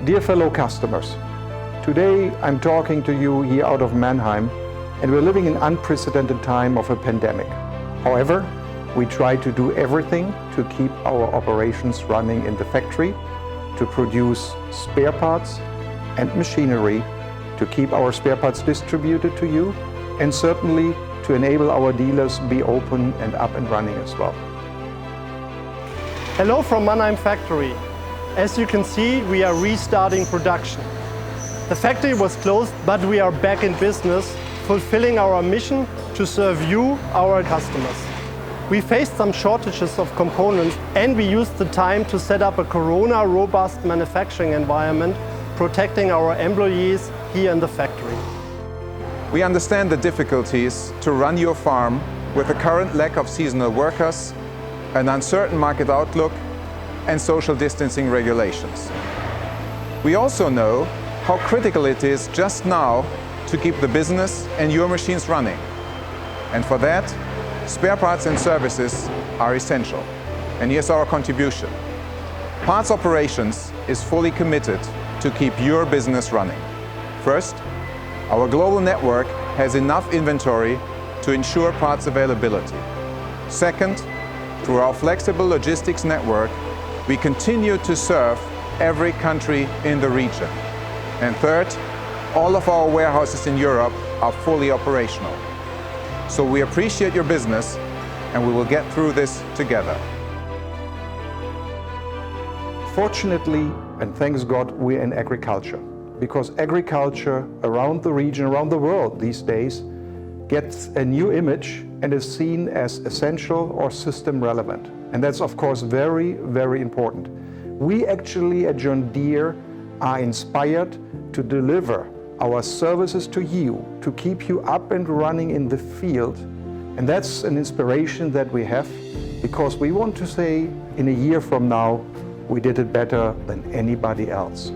Dear fellow customers, today I'm talking to you here out of Mannheim, and we're living in an unprecedented time of a pandemic. However, we try to do everything to keep our operations running in the factory, to produce spare parts and machinery, to keep our spare parts distributed to you, and certainly to enable our dealers be open and up and running as well. Hello from Mannheim factory. As you can see, we are restarting production. The factory was closed, but we are back in business, fulfilling our mission to serve you, our customers. We faced some shortages of components, and we used the time to set up a corona-robust manufacturing environment, protecting our employees here in the factory. We understand the difficulties to run your farm with the current lack of seasonal workers, an uncertain market outlook, and social distancing regulations. We also know how critical it is just now to keep the business and your machines running. And for that, spare parts and services are essential. And here's our contribution. Parts Operations is fully committed to keep your business running. First, our global network has enough inventory to ensure parts availability. Second, through our flexible logistics network, we continue to serve every country in the region. And third, all of our warehouses in Europe are fully operational. So we appreciate your business, and we will get through this together. Fortunately, and thanks God, we're in agriculture, because agriculture around the region, around the world these days, gets a new image and is seen as essential or system relevant. And that's of course very, very important. We actually at John Deere are inspired to deliver our services to you, to keep you up and running in the field. And that's an inspiration that we have, because we want to say in a year from now, we did it better than anybody else.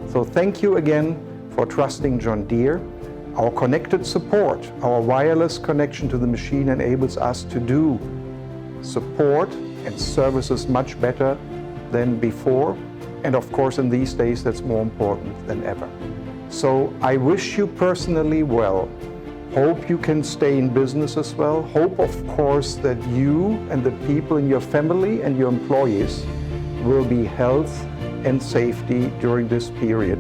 So thank you again for trusting John Deere. Our connected support, our wireless connection to the machine enables us to do support and services much better than before. And of course, in these days, that's more important than ever. So I wish you personally well. Hope you can stay in business as well. Hope, of course, that you and the people in your family and your employees will be health and safety during this period,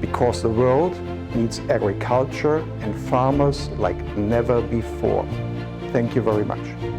because the world needs agriculture and farmers like never before. Thank you very much.